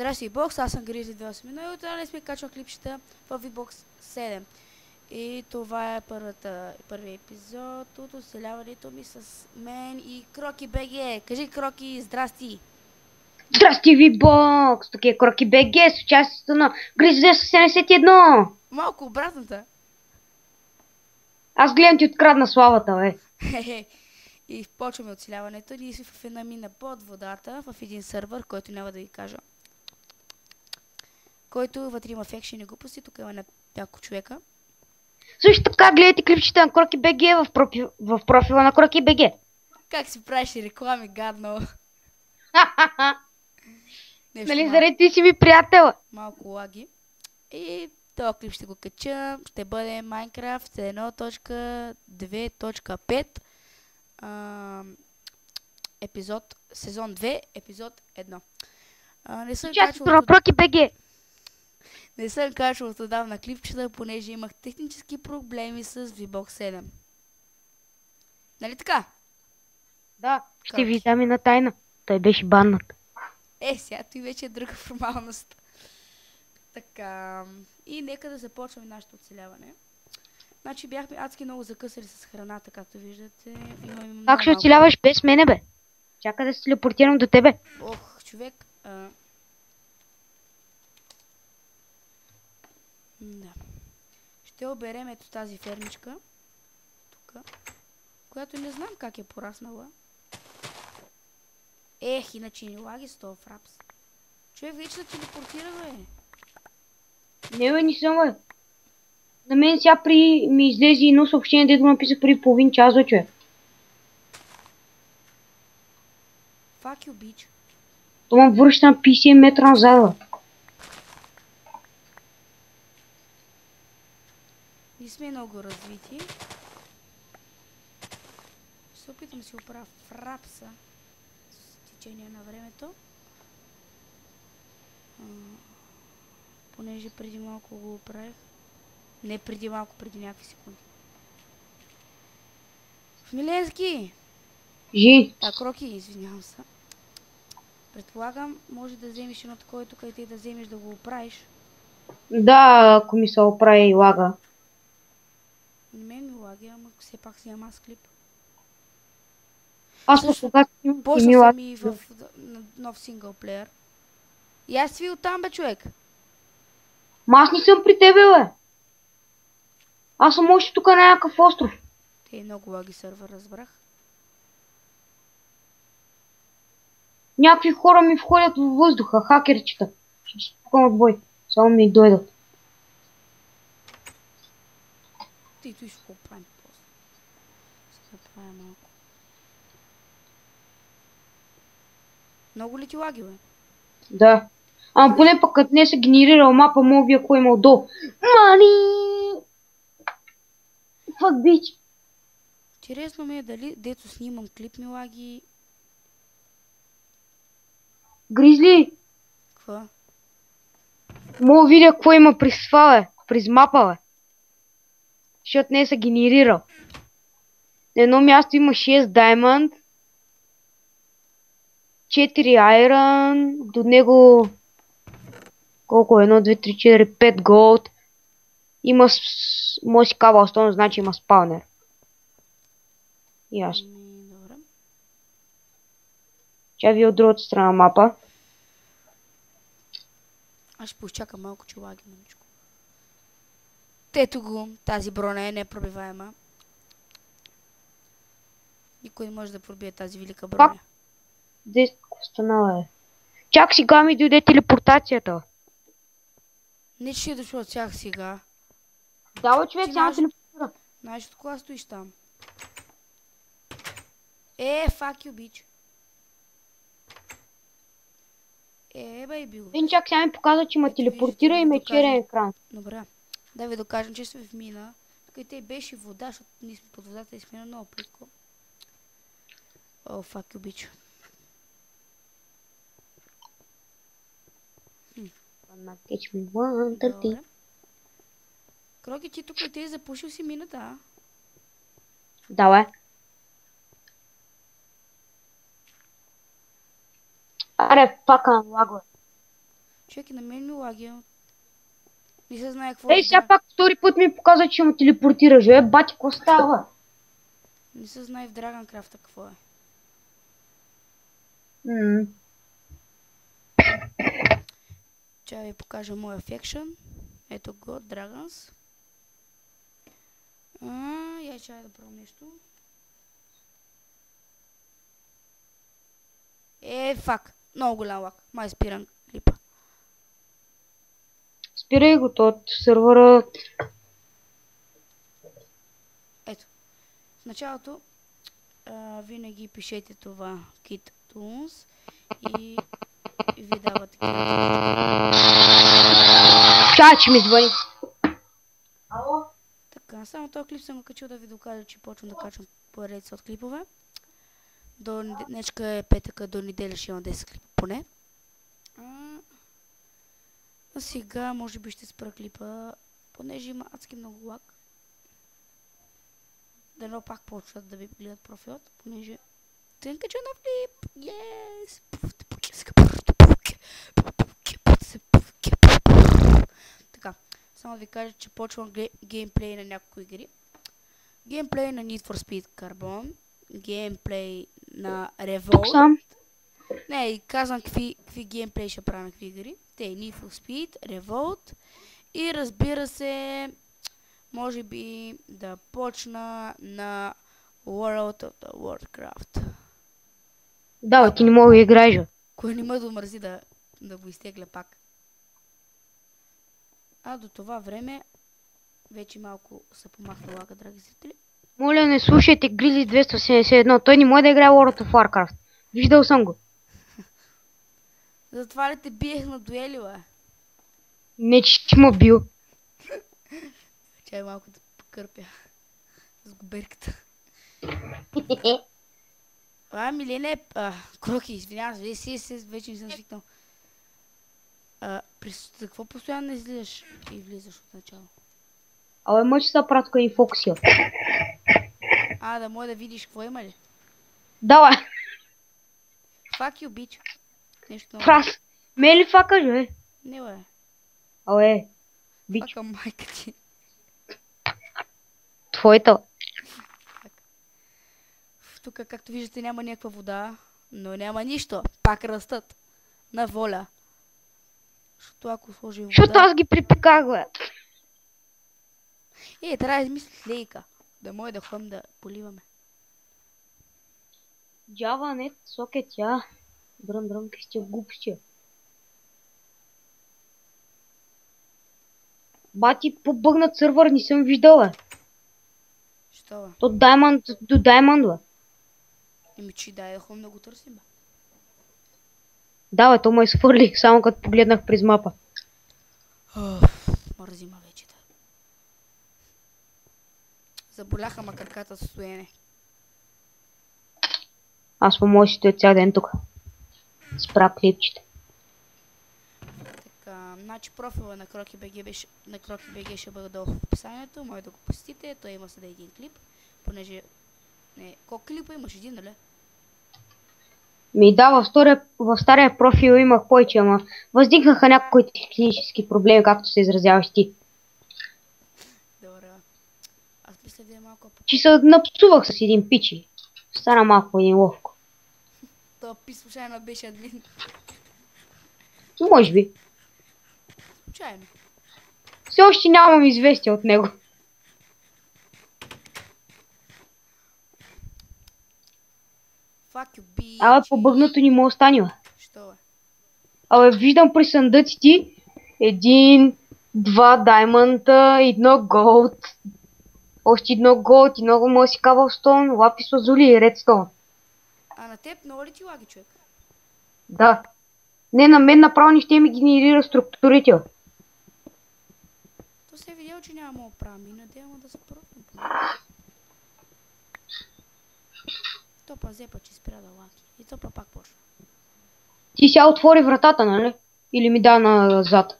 Здрасти, бокс, аз съм Грижи 281 и отдавна сме качва клипчета в VBOX 7. И това е първият епизод от оцеляването ми с мен и Кроки БГ. Кажи, Кроки, здрасти! Здрасти, VBOX! Тук е Кроки БГ с участието на Грижи 271. Малко обратната. Аз гледам ти открадна славата, бе. И почваме оцеляването. Ние сме в една мина под водата, в един сървър, който няма да ви кажа. Който вътре има фекшени глупости, тук има няколко човека. Също така гледайте клипчета на Кроки БГ в профила на Кроки БГ. Как си правиш реклами, гадно? Нали, заради ти си ми приятел? Малко лаги. И този клип ще го кача. Ще бъде Minecraft 1.2.5 епизод, сезон 2, епизод 1. Не съм качвал Кроки БГ. Не съм качвал отдавна клипчета, понеже имах технически проблеми с VBOX 7. Нали така? Да, ще ви дам и на тайна. Той беше баннат. Сега той вече е друга формалност. Така. И нека да започваме нашето оцеляване. Значи бяхме адски много закъсали с храната, както виждате. Как ще оцеляваш без мене, бе? Чакай да се телепортирам до тебе. Ох, човек. Да. Ще оберем ето тази фермичка. Тук. Която не знам как е пораснала. Иначе ни лаги с този фрапс. Човек вече се телепортира, бе. Не, бе, не съм, бе. На мен сега ми излезе едно съобщение, дето го написах преди половин час, бе, човек. Fuck you, bitch. Това връща на 50 метра назад, бе. Не сме много развити. Ще се опитам да си оправя фрапса с течение на времето. Понеже преди малко го оправих. Не преди малко, преди някакви секунди. Миленски! Жи. Кроки, извинявам се. Предполагам, може да вземеш едно такова тук и ти да вземеш да го оправиш. Да, ако ми се оправи и лага. На мен ми лаги, ама все пак си аз клип. Аз когато почна съм и в нов синглплеер. И аз си оттам, бе, човек. Аз не съм при тебе, бе. Аз съм още тук на някакъв остров. Те е много лаги сървър, разбрах. Някакви хора ми входят във въздуха, хакерчета. Ще се спукам от бой. Само ми дойдат. Ти ще го правим после. Ще направя малко. Много ли ти лаги, бе? Да. Ама поне пък като не се генерирал мапа, мога би ако има отдолу. Мани! Fuck bitch. Интересно ми е дали дето снимам клип ми лаги. Гризли! Какво? Мога видя какво има през това, бе. През мапа, бе. Защото не се генерирал. На едно място има 6 Diamond, 4 Iron, до него колко? 1, 2, 3, 4, 5 Gold. Има може си Cobblestone, значи има спаунер. Ясно. Добре. Чай ви от другата страна на мапа. Аз ще поизчакам малко, че лаги маничко. Ето го, тази броня е непробиваема. Никой не може да пробие тази велика броня. Десет стана, бе. Чак сега ми дойде телепортацията. Не, че е дошло от тях сега. Да, бе, човек, само телепортира. Знаеш от кога стоиш там? Fuck you, bitch. Бейби. Чак сега ми показва, че ме телепортира и ме черен екран. Добре. Да ви докажем, че сме в мина. Тук и те беше вода, защото ние сме под водата и сме на много плитко. Fuck you, bitch. Добре. Кроки, ти тук и те запушил си мината, а? Да, бе. Аре, пака лагва. Чеки, на мен ми лаги. Не се знае какво Ей, сега пак втори път ми показва, че му телепортираш. Бати, какво става? Не се знае в Dragoncraft какво е. Чай ви покажа моя афекшън. Ето го, Dragons. Я чай да пробвам нещо. Фак. Много голям лак. Май спирам клипа. Спирай го, от сервера. Ето. В началото винаги пишете това Kit Tools и ви дава такива. Чай, че ми звъни. Ало? Така, само този клип съм го качил да ви докажа, че почвам да качвам поредица от клипове. Днешка е петъка, до неделя ще имам 10 клипа поне. А сега може би ще спра клипа, понеже има адски много лак. Дано пак почват да ви гледат профилът, понеже тънка че нов клип. Yes! Така, само да ви кажа, че почвам геймплей на някои игри. Геймплей на Need for Speed Carbon, геймплей на Revolt. Не, казвам какви геймплей ще правя на какви игри. Те Need for Speed, Revolt и разбира се, може би да почна на World of the Warcraft. Да, ти не мога да играеш. Кой не ме домързи да го изтегля пак. А до това време вече малко се помахва лага, драги зрители. Моля, не слушайте Грили 271. Той не може да играе World of Warcraft. Виждал съм го. Затова ли те биех на дуели, бе? Не, че ти ме бил. Чай малко да покърпя с губерката. Милене, Кроки, извинявам се, вече не съм свикнал. През какво постоянно не излизаш и влизаш от начало? Абе, мъж са пратка и фокусил. Да може да видиш какво има ли? Давай. Fuck you, bitch. Нещо много. Фрас. Ме ли факаш, бе? Не, бе. Абе, бич. Фака майка ти. Твоята. Тук, както виждате, няма някаква вода, но няма нищо. Пак растат. На воля. Защото ако сложим вода... Защото аз ги припеках, бе. Трябва да измислят лейка. Да може да ходим да поливаме. Java net socket, я. Дръм, сте глупости. Бати, побъгнат сървър не съм виждал, бе. Що, бе? От Diamond до Diamond, бе. Че дай да ходим да го търсим, бе. Да, бе, то ме изхвърлих, само като погледнах през мапа. Мързи ма вече, да. Заболяха ма краката с стоене. Аз по-може стоя цял ден тук. Спра клипчета. Така, значи профила на KrokiBG ще бъде долу в описанието. Може да го посетите. Той има съда един клип. Понеже... колко клипа имаш? Един, нали? Да, в стария профил имах повече, ама възникнаха някои технически проблеми, както се изразяваш ти. Добре. Аз мисля да е малко... Че се напсувах с един пичи. Стана малко неловко. Това пис случайно беше админ. Може би. Случайно. Все още нямам известие от него. Fuck you, bitch. Абе, побъгнато ни му остане, бе. Що, бе? Абе, виждам при съндъци ти 1, 2 даймонта, едно голд. Още едно голд и много моси каблстон, лапис лазули и редстон. А на теб много ли ти лаги, човек? Да. Не, на мен направо не ще ми генерира структурите. То се е видял, че няма мога правим. Надявам да се пробвам. То па зепа, че спря да лаги. И то па пак почва. Ти сега отвори вратата, нали? Или ми да назад?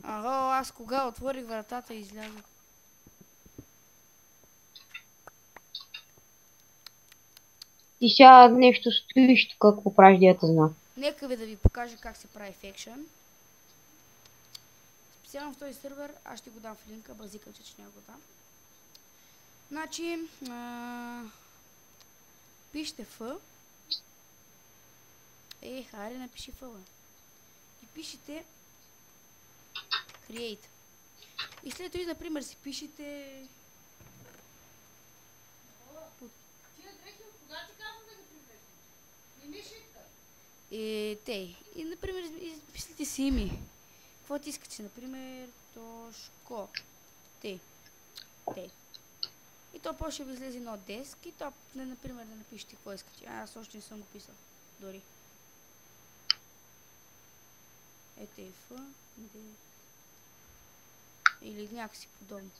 Аз кога отворих вратата и излязох. Ти сега нещо стоиш тук, какво правиш, дията знам. Нека ви да ви покажа как се прави фекшън. специално в този сервер, аз ще го дам в линка, базикам, че няма го дам. Значи, пишете F. Хари, напиши F, бе. И пишете Create. И след това, например, си пишете... Тия дрехи, кога ти казвам да ги привеждаш? Не ми шитка. И, например, изписайте си име. Какво ти искате, например, Тошко. Те. И то после ще ви излезе едно деск и то, например, да напишете какво искате. Аз още не съм го писал. Дори. Ето е F, D. Или някакси подобно.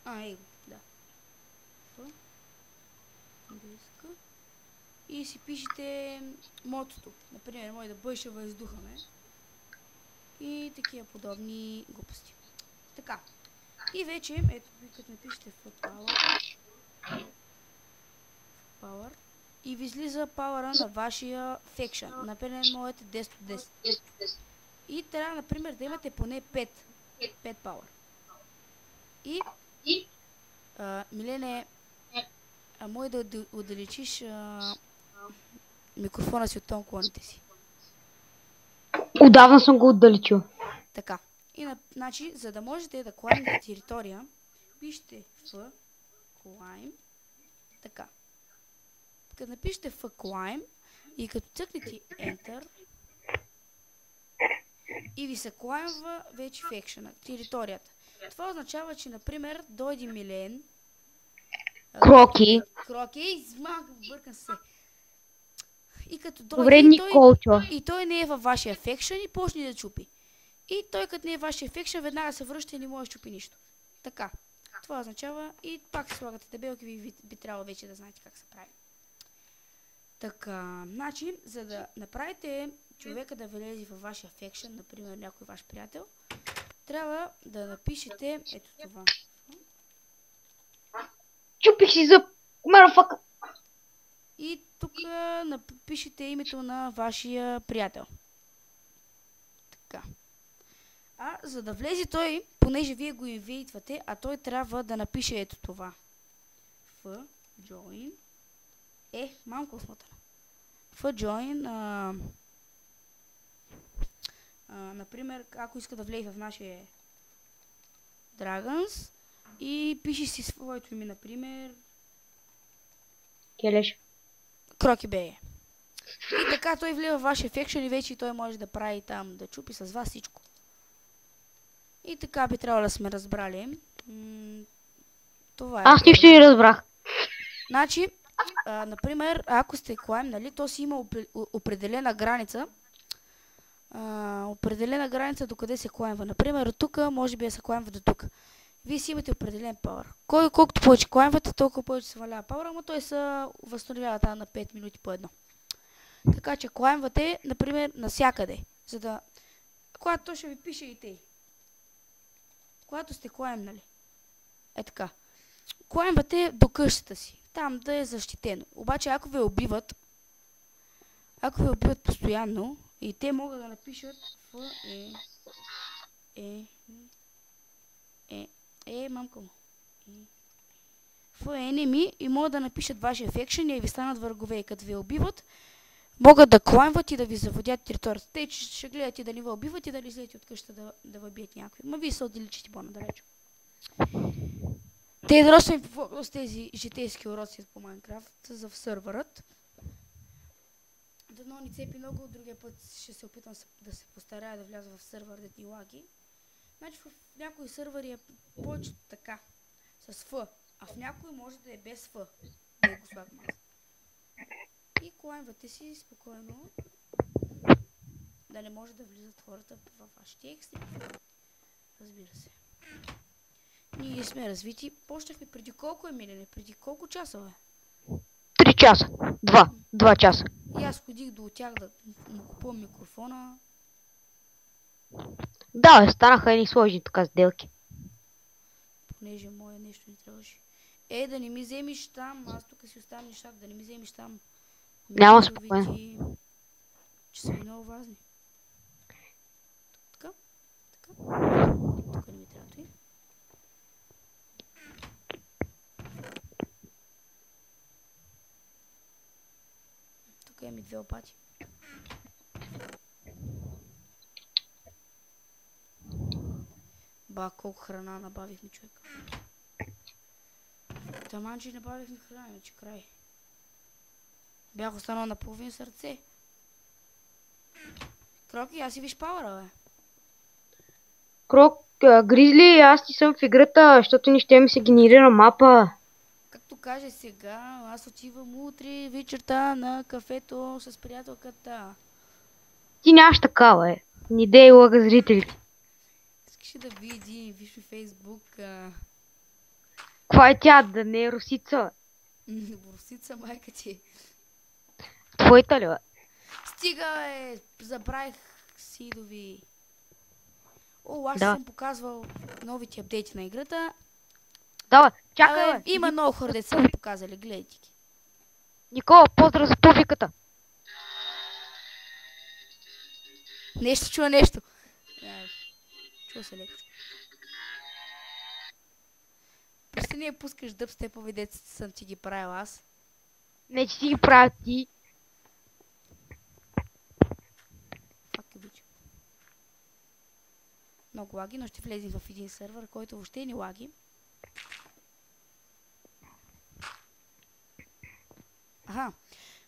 Его, да. F, диска. И си пишете мотото. Например, може да бъше въздухаме. И такива подобни глупости. Така. И вече, ето, като напишете Power и ви излиза пауъра на вашия фекшън. Например, моят е 10 от 10. И трябва, например, да имате поне 5 пауър. И, Милене, може да отдалечиш микрофона си от тонклоните си. Отдавна съм го отдалечил. Така. И, значи, за да можете да клаймите територия, пишете F, climb, така. Като напишете F, climb, и като цъкнете Enter, и ви се клаймва вече фекшъна, територията. Това означава, че, например, дойде Милен, Кроки. Малко бъркам се. И като дойде, Вредни колчо. и той не е във вашия фекшън и почне да чупи. И той като не е вашия фекшън, веднага се връща и не може да чупи нищо. Така. Това означава и пак си слагате табелки, ви би трябвало вече да знаете как се прави. Така, значи, за да направите човека да влезе във вашия фекшън, например някой ваш приятел, трябва да напишете ето това. Чупих си зъб. Марафака. И тук напишете името на вашия приятел. Така. А за да влезе той, понеже вие го инвейтвате, а той трябва да напише ето това. F, join. Малко смотана. F, join. Например, ако иска да влезе в нашия Dragons и пише си своето име, например... Келеш. Кроки бе. И така той влезе в вашия фекшън и вече той може да прави там, да чупи с вас всичко. И така би трябвало да сме разбрали. Това е. Аз нищо не разбрах. Значи, например, ако сте клайм, нали, то си има определена граница. Определена граница до къде се клаймва. Например, от тук може би да се клаймва до тук. Вие си имате определен пауър. Колкото повече клаймвате, толкова повече се валява пауъра, но той се възстановява там на 5 минути по едно. Така че клаймвате, например, навсякъде. За да... Когато то ще ви пише и тъй. Когато сте клаймнали. Така. Клаймвате до къщата си. Там да е защитено. Обаче ако ви убиват, постоянно, и те могат да напишат мамка му. Enemy и могат да напишат вашия фекшън и ви станат врагове. И като ви убиват, могат да клаймват и да ви завладят територията. Те ще гледат и да ни ви убиват и да излезете от къща да ви бият някой. Ма вие се отдалечите по-надалеч. Те дорожно ми помогнат с тези житейски уроци по Майнкрафт за в сървърът. Дано ни цепи много, другия път ще се опитам да се постарая да вляза в сървър да ни лаги. Значи в някои сървъри е повече така, с F, а в някои може да е без F. Да го слагам аз. И клаймвате си спокойно, да не може да влизат хората във вашите екстри. Разбира се. Ние сме развити. Почнахме преди колко е Милене? Преди колко часа, бе? 3 часа. 2 часа. И аз ходих до тях да му купувам микрофона. Да, станаха едни сложни така сделки. Понеже мое нещо не трябваше. Да не ми вземиш там, аз тук си оставям нещата, да не ми вземиш там. Няма спокойно. Че са ми много важни. Така. чакай. Тук не ми трябва той. Тук имаме 2 опати. Ба, колко храна набавихме, човек. Таман, че набавихме храна, иначе край. Бях останал на половин сърце. Кроки, аз си виж пауъра, бе. Гризли, аз ти съм в играта, защото не ще ми се генерира мапа. Както каже сега, аз отивам утре вечерта на кафето с приятелката. Ти нямаш такава, е. Не дей лъга зрителите. Искаш ли да види, виж в Фейсбук, Каква е тя, да не е русица? Борсица, майка ти. Твоята ли, бе? Стига, бе, забравих сидови. О, аз Да. съм показвал новите апдейти на играта. Да, бе, чакай, Абе, бе. има много хора, де са го показали, гледайте ги. Никола, поздрав за публиката. Нещо чува нещо. Чува се леко. Престани я пускаш дъбстепови, деца съм ти ги правил аз. Не, че си ги правят ти. Фак е бича. Много лаги, но ще влезем в един сервер, който въобще не лаги. Аха,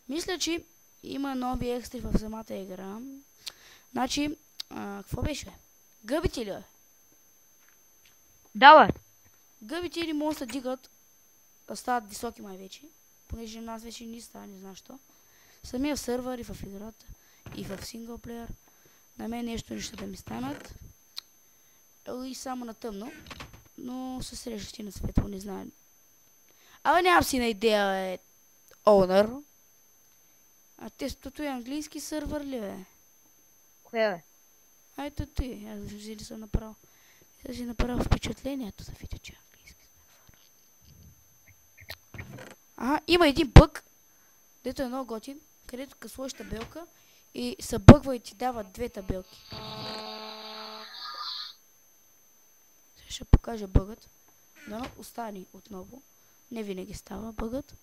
мисля, че има нови екстри в самата игра. Значи, какво беше? Гъбите ли, бе? Да, бе. Гъбите или може да дигат, да стават високи май вече, понеже нас вече не става, не знам що. Самия сервер и в играта, и в синглплеер, на мен нещо да ми станат. И само на тъмно, но се срещащи на светло, не знам. Абе нямам си на идея, бе, Owner. А тестото е английски сервер ли, бе? Кое, бе? А ето ти, аз взели съм направил. Сега си направил впечатлението да видя, че е английски сервер. Ага, има един бък, дето е много готин, където като сложиш табелка и се бъгва и ти дава 2 табелки. Сега ще покажа бъгът. Да остане отново. Не винаги става бъгът.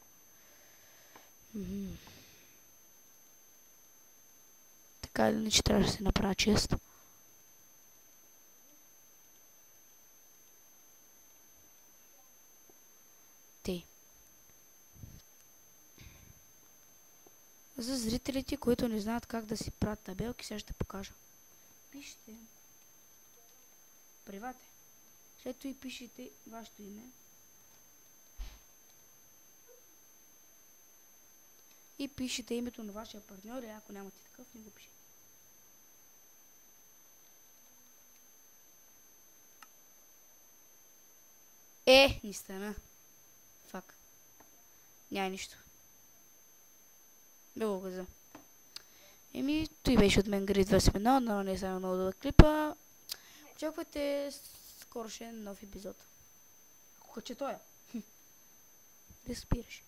Така или иначе трябва да се направя чест. За зрителите, които не знаят как да си правят табелки, сега ще покажа. Пишете. Привате. След това и пишете вашето име. И пишете името на вашия партньор, и ако нямате такъв, не го пишете. Не стана. Фак. Няма нищо. Много газа. Той беше от мен Grid 21, но не е само много дълъг клипа. Очаквайте скорошен нов епизод. Ако каче той. Де спираш?